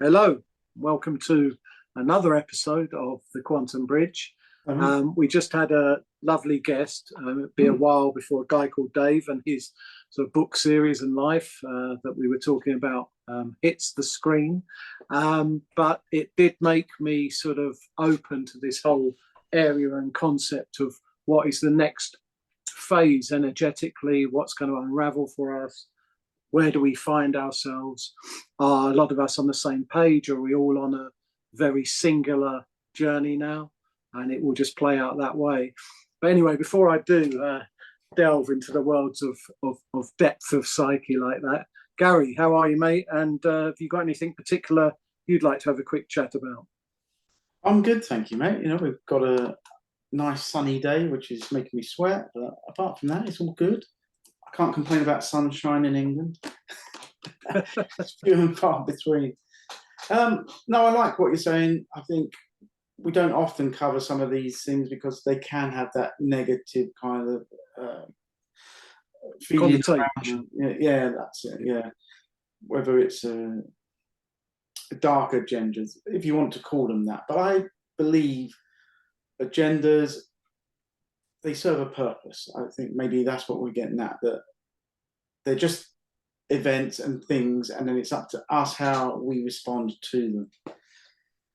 Hello, welcome to another episode of the Quantum Bridge. Um, We just had a lovely guest. It'd be a hmm, while before a guy called Dave and his sort of book series and life that we were talking about hits the screen. But it did make me sort of open to this whole area and concept of what is the next phase energetically, what's going to unravel for us, where do we find ourselves? Are a lot of us on the same page? Are we all on a very singular journey now? And it will just play out that way. But anyway, before I do delve into the worlds of depth of psyche like that, Gary, how are you, mate? And have you got anything particular you'd like to have a quick chat about? I'm good, thank you, mate. We've got a nice sunny day, which is making me sweat. But apart from that, it's all good. I can't complain about sunshine in England. It's few and far between. No, I like what you're saying. I think we don't often cover some of these things because they can have that negative kind of feeling around Connotation. them. Yeah, yeah, that's it. Yeah, whether it's dark agendas, if you want to call them that. But I believe agendas, they serve a purpose. I think maybe that's what we're getting at, that they're just events and things, and then it's up to us how we respond to them.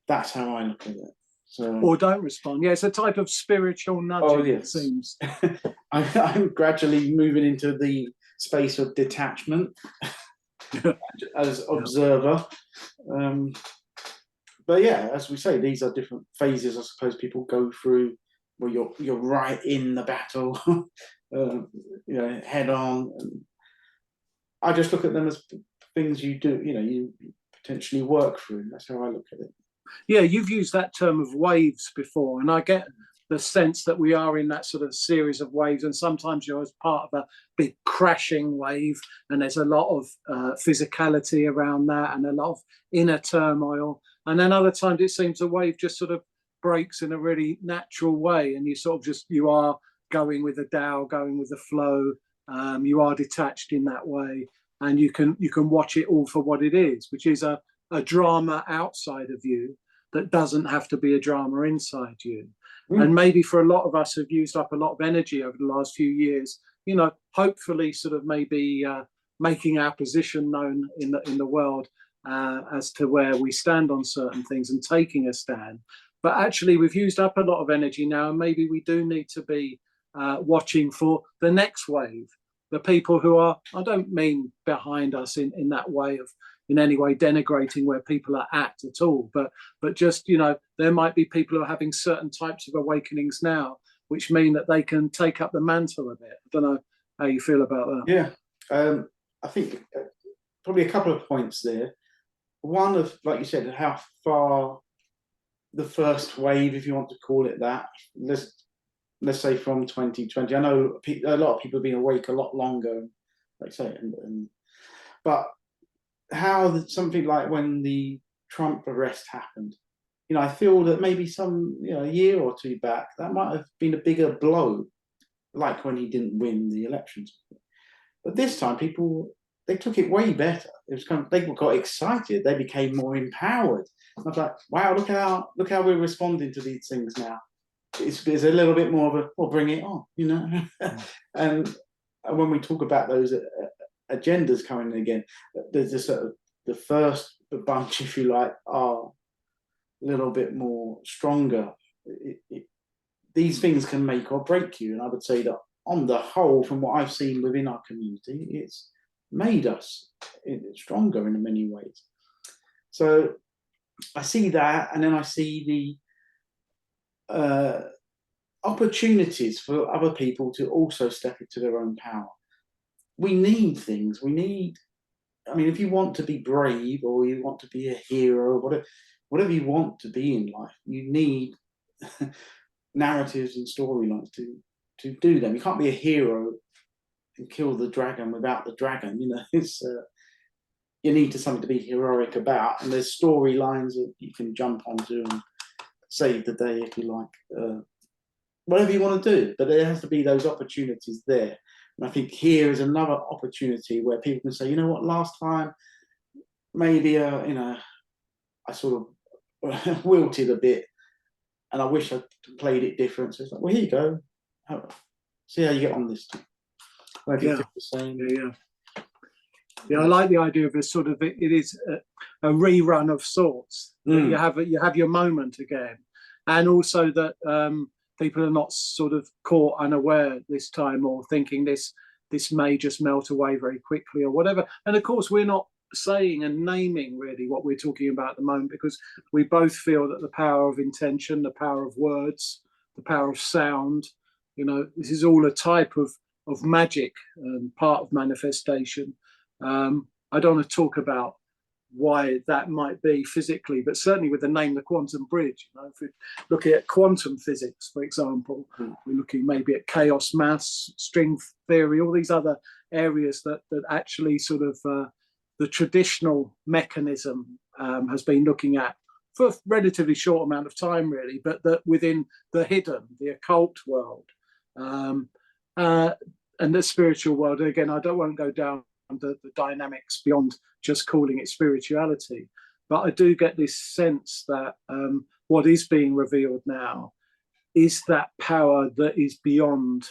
That's how I look at it. So, Or don't respond. Yeah, it's a type of spiritual oh nudging, it yes, seems. I'm gradually moving into the space of detachment Yeah. as Yeah. observer. Um, but yeah, as we say, these are different phases. I suppose people go through where you're right in the battle, head on. And I just look at them as things you do. You potentially work through. That's how I look at it. Yeah, you've used that term of waves before, and I get the sense that we are in that sort of series of waves, and sometimes you're as part of a big crashing wave, and there's a lot of physicality around that, and a lot of inner turmoil, and then other times it seems a wave just sort of breaks in a really natural way, and you sort of just you are going with the Tao, going with the flow. You are detached in that way, and you can watch it all for what it is, which is a drama outside of you that doesn't have to be a drama inside you. And Mm. maybe for a lot of us who've used up a lot of energy over the last few years, hopefully sort of maybe making our position known in the world as to where we stand on certain things and taking a stand. But actually, we've used up a lot of energy now, and maybe we do need to be watching for the next wave. The people who are, I don't mean behind us in that way of in any way denigrating where people are at all, but just there might be people who are having certain types of awakenings now, which mean that they can take up the mantle a bit. I don't know how you feel about that. Yeah, I think probably a couple of points there. One of, like you said, how far the first wave, if you want to call it that, let's say from 2020. I know a lot of people have been awake a lot longer, like say, but how something like when the Trump arrest happened, I feel that maybe a year or two back, that might have been a bigger blow, like when he didn't win the elections. But this time, people they took it way better. It was kind of they got excited. They became more empowered. I was like, wow, look how we're responding to these things now. It's a little bit more of a well, bring it on. and when we talk about those agendas coming in again, there's this the first bunch, if you like, are a little bit more stronger. These things can make or break you, and I would say that on the whole, from what I've seen within our community, it's made us stronger in many ways. So I see that, and then I see the opportunities for other people to also step into their own power. We need things. I mean, if you want to be brave or you want to be a hero, or whatever you want to be in life, you need narratives and storylines to do them. You can't be a hero and kill the dragon without the dragon. It's you need to something to be heroic about, and there's storylines that you can jump onto and save the day if you like. Whatever you want to do, but there has to be those opportunities there. And I think here is another opportunity where people can say, you know what, last time maybe I sort of wilted a bit, and I wish I played it different. So it's like, well, here you go. See how you get on this time. If you feel the same. Yeah, I like the idea of a sort of, it is a rerun of sorts. You have your moment again, and also that people are not sort of caught unaware this time, or thinking this may just melt away very quickly or whatever. And of course, we're not saying and naming really what we're talking about at the moment, because we both feel that the power of intention, the power of words, the power of sound, this is all a type of magic, part of manifestation. I don't want to talk about why that might be physically, but certainly with the name the quantum bridge, if we're looking at quantum physics, for example, we're looking maybe at chaos maths, string theory, all these other areas that actually sort of the traditional mechanism has been looking at for a relatively short amount of time, really, but that within the hidden, the occult world, and the spiritual world. Again, I won't go down the dynamics beyond just calling it spirituality, but I do get this sense that what is being revealed now is that power that is beyond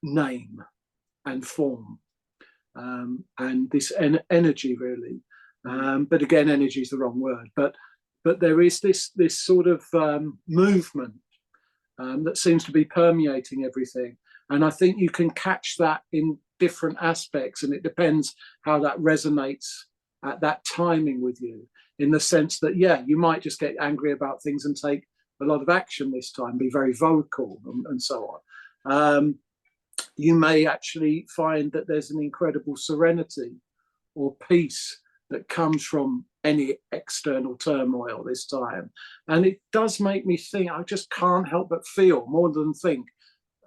name and form, and this energy really. But again, energy is the wrong word. But there is this sort of movement that seems to be permeating everything, and I think you can catch that in different aspects, and it depends how that resonates at that timing with you, in the sense that you might just get angry about things and take a lot of action this time, be very vocal and so on. You may actually find that there's an incredible serenity or peace that comes from any external turmoil this time, and it does make me think. I just can't help but feel, more than think,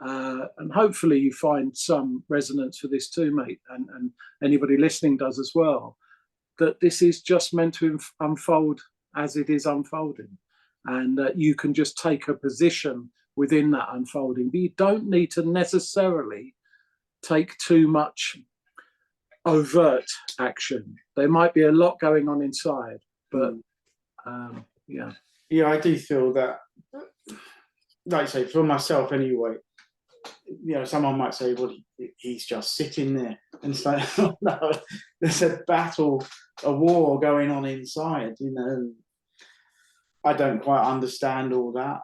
and hopefully you find some resonance for this too, mate, and anybody listening does as well, that this is just meant to unfold as it is unfolding, and that you can just take a position within that unfolding, but you don't need to necessarily take too much overt action. There might be a lot going on inside, but I do feel that, like I say, for myself anyway, someone might say, well, he's just sitting there, and it's like, oh, no, there's a battle, a war going on inside, I don't quite understand all that,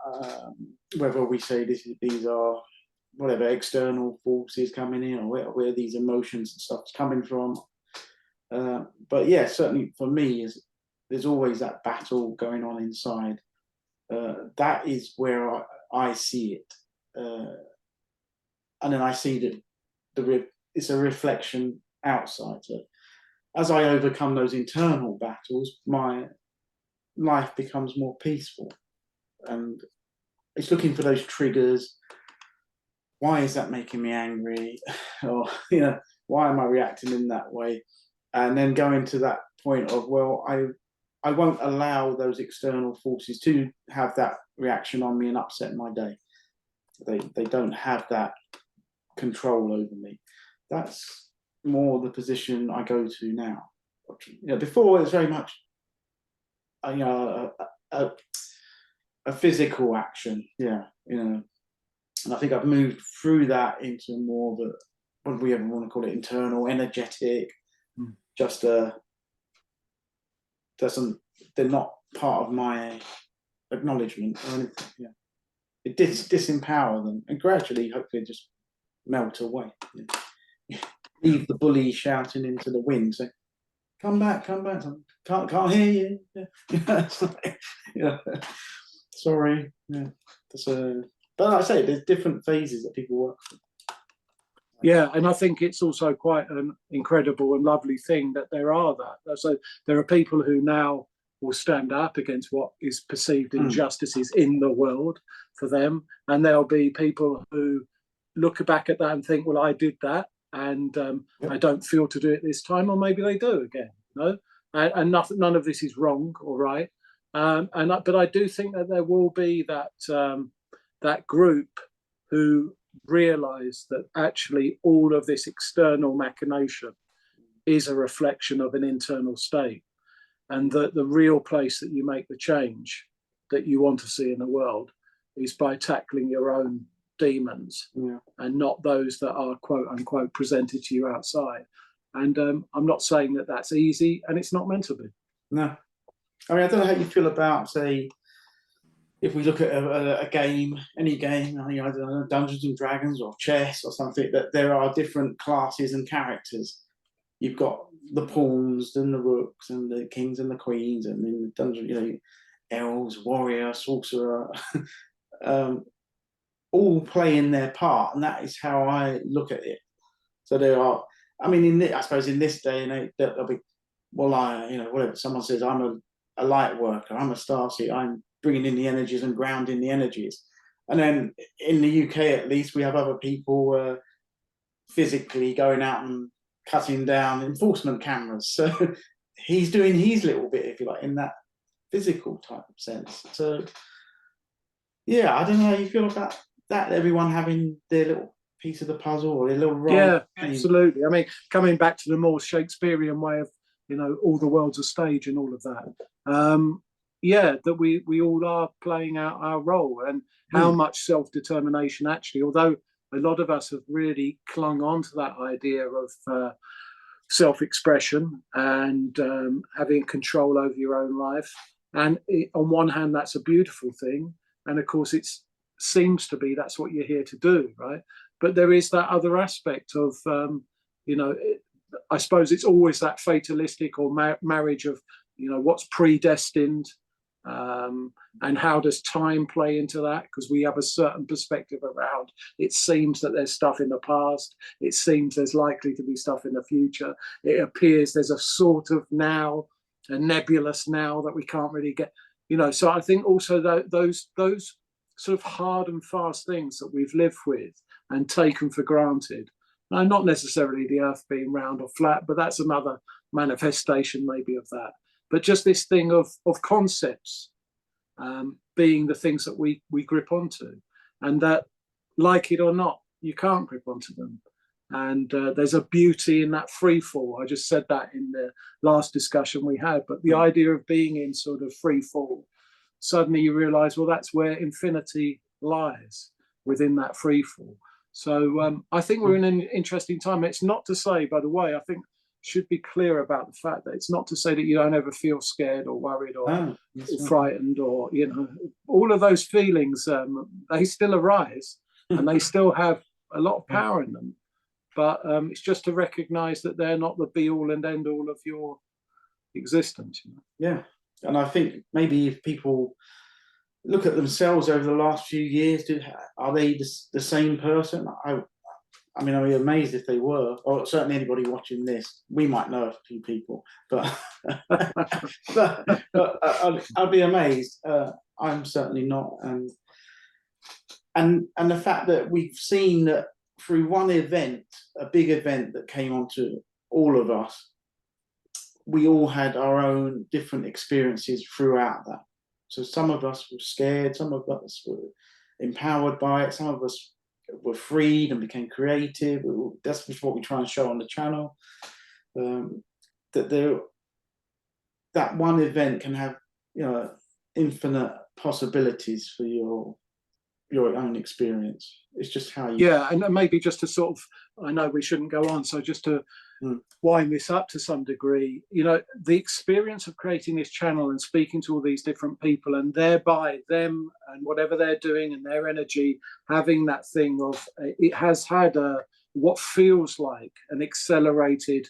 whether we say these are whatever external forces coming in, or where these emotions and stuff's coming from, but certainly for me, there's always that battle going on inside. That is where I see it, and then I see that it's a reflection outside. So as I overcome those internal battles, my life becomes more peaceful, and it's looking for those triggers. Why is that making me angry? Or why am I reacting in that way? And then going to that point of, well, I won't allow those external forces to have that reaction on me and upset my day. They don't have that control over me. That's more the position I go to now. Before it was very much a physical action, and I think I've moved through that into more of a, what do we ever want to call it, internal, energetic, just they're not part of my acknowledgement or anything. It disempower them, and gradually, hopefully, just melt away. Leave the bully shouting into the wind, say, come back, can't hear you. Sorry. But like I say, there's different phases that people work through. And I think it's also quite an incredible and lovely thing that there are that. So there are people who now will stand up against what is perceived injustices in the world for them, and there'll be people who look back at that and think, well, I did that, and I don't feel to do it this time, or maybe they do again. And none of this is wrong or right. But I do think that there will be that group who realise that actually all of this external machination is a reflection of an internal state. and the real place that you make the change that you want to see in the world is by tackling your own demons, and not those that are quote unquote presented to you outside. And I'm not saying that that's easy, and it's not meant to be. No, I mean, I don't know how you feel about, say, if we look at a game, any game, I don't know, Dungeons and Dragons or chess or something, that there are different classes and characters. You've got the pawns and the rooks and the kings and the queens, and in the dungeon, you know, elves, warrior, sorcerer, all playing their part, and that is how I look at it. So there are, I mean, I suppose in this day and age, there'll be, well, whatever someone says, I'm a light worker, I'm a starseed, I'm bringing in the energies and grounding the energies. And then in the UK, at least, we have other people physically going out and cutting down enforcement cameras. So he's doing his little bit, if you like, in that physical type of sense. So yeah, I don't know how you feel about that. Everyone having their little piece of the puzzle or their little role. Yeah, absolutely. I mean, coming back to the more Shakespearean way of, you know, all the world's a stage and all of that. Yeah, that we all are playing out our role, and how much self-determination actually, although a lot of us have really clung on to that idea of self-expression and having control over your own life. And on one hand, that's a beautiful thing. And of course, it seems to be that's what you're here to do, right? But there is that other aspect of, I suppose it's always that fatalistic or marriage of, you know, what's predestined, and how does time play into that? Because we have a certain perspective around, it seems that there's stuff in the past, it seems there's likely to be stuff in the future, it appears there's a sort of now, a nebulous now that we can't really get, you know. So I think also that those sort of hard and fast things that we've lived with and taken for granted, now, not necessarily the earth being round or flat, but that's another manifestation maybe of that. But just this thing of concepts being the things that we grip onto, and that, like it or not, you can't grip onto them. And there's a beauty in that free fall. I just said that in the last discussion we had, but the idea of being in sort of free fall, suddenly you realize, well, that's where infinity lies, within that free fall. So I think we're in an interesting time. It's not to say, by the way, I think should be clear about the fact that it's not to say that you don't ever feel scared or worried or frightened, or, you know, all of those feelings, they still arise and they still have a lot of power in them. But it's just to recognize that they're not the be all and end all of your existence. You know? Yeah. And I think maybe if people look at themselves over the last few years, are they the same person? I mean, I'd be amazed if they were, or certainly anybody watching this. We might know a few people, but I'd be amazed. I'm certainly not. And the fact that we've seen that through one event, a big event that came onto all of us, we all had our own different experiences throughout that. So some of us were scared, some of us were empowered by it, some of us were freed and became creative. That's just what we try and show on the channel. That one event can have, you know, infinite possibilities for your own experience. It's just how you... Yeah, and maybe just to sort of, I know we shouldn't go on, so just to wind this up to some degree, you know, the experience of creating this channel and speaking to all these different people, and thereby them and whatever they're doing and their energy having that thing of, it has had what feels like an accelerated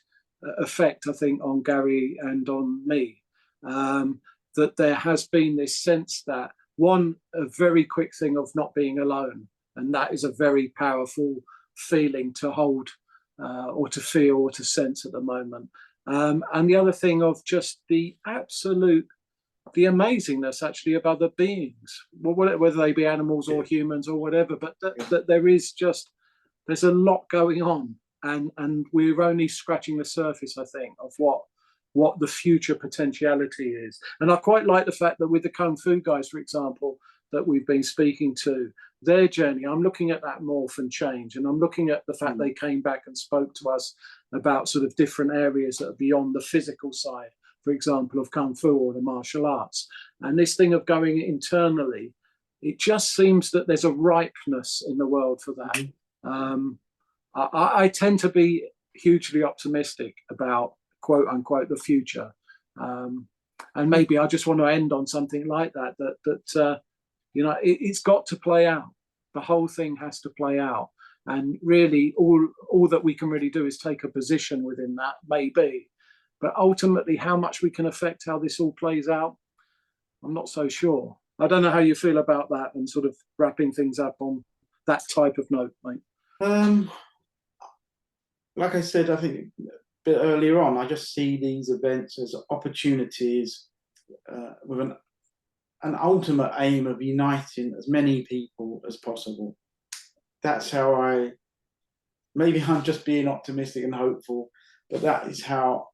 effect, I think, on Gary and on me. That there has been this sense that, one, a very quick thing of not being alone, and that is a very powerful feeling to hold or to feel or to sense at the moment. And the other thing of just the amazingness actually of other beings, whether they be animals or humans or whatever, but that there is just, there's a lot going on, and we're only scratching the surface, I think, of what the future potentiality is. And I quite like the fact that with the Kung Fu guys, for example, that we've been speaking to, their journey, I'm looking at that morph and change, and I'm looking at the fact they came back and spoke to us about sort of different areas that are beyond the physical side for example, of Kung Fu or the martial arts. And this thing of going internally, it just seems that there's a ripeness in the world for that. I tend to be hugely optimistic about, quote unquote, the future. And maybe I just want to end on something like that, you know, it's got to play out. The whole thing has to play out. And really, all that we can really do is take a position within that, maybe. But ultimately, how much we can affect how this all plays out, I'm not so sure. I don't know how you feel about that, and sort of wrapping things up on that type of note, mate. Like I said, I think a bit earlier on, I just see these events as opportunities with an ultimate aim of uniting as many people as possible. That's how maybe I'm just being optimistic and hopeful, but that is how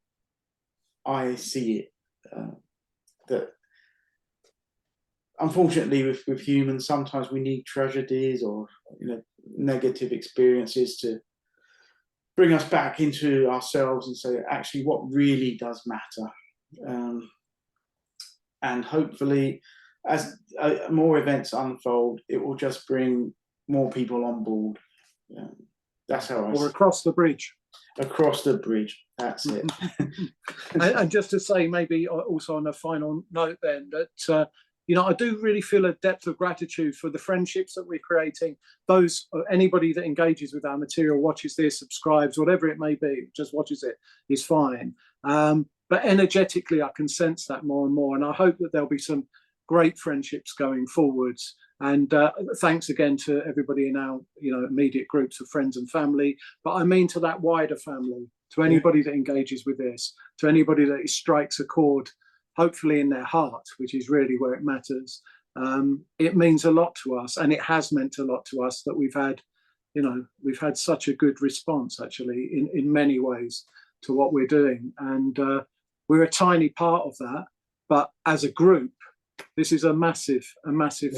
I see it. That unfortunately with humans, sometimes we need tragedies or, you know, negative experiences to bring us back into ourselves and say, actually, what really does matter. And hopefully, as more events unfold, it will just bring more people on board. That's how I see it. Or across the bridge. Across the bridge, that's it. And just to say, maybe also on a final note then, that you know, I do really feel a depth of gratitude for the friendships that we're creating. Those, anybody that engages with our material, watches this, subscribes, whatever it may be, just watches it, is fine. But energetically, I can sense that more and more, and I hope that there'll be some great friendships going forwards. And thanks again to everybody in our, you know, immediate groups of friends and family. But I mean to that wider family, to anybody that engages with this, to anybody that strikes a chord, hopefully in their heart, which is really where it matters. It means a lot to us, and it has meant a lot to us that we've had, you know, we've had such a good response actually in many ways to what we're doing. And we're a tiny part of that, but as a group, this is a massive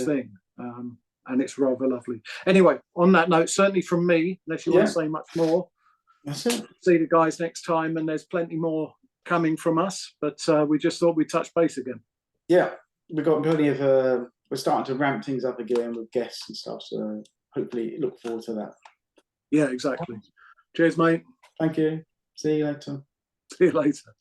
thing. And it's rather lovely. Anyway, on that note, certainly from me, unless you want to say much more, that's it. See the guys next time, and there's plenty more coming from us, but we just thought we'd touch base again. Yeah, we've got plenty of, we're starting to ramp things up again with guests and stuff, so hopefully look forward to that. Yeah, exactly. Cheers, mate. Thank you. See you later. See you later.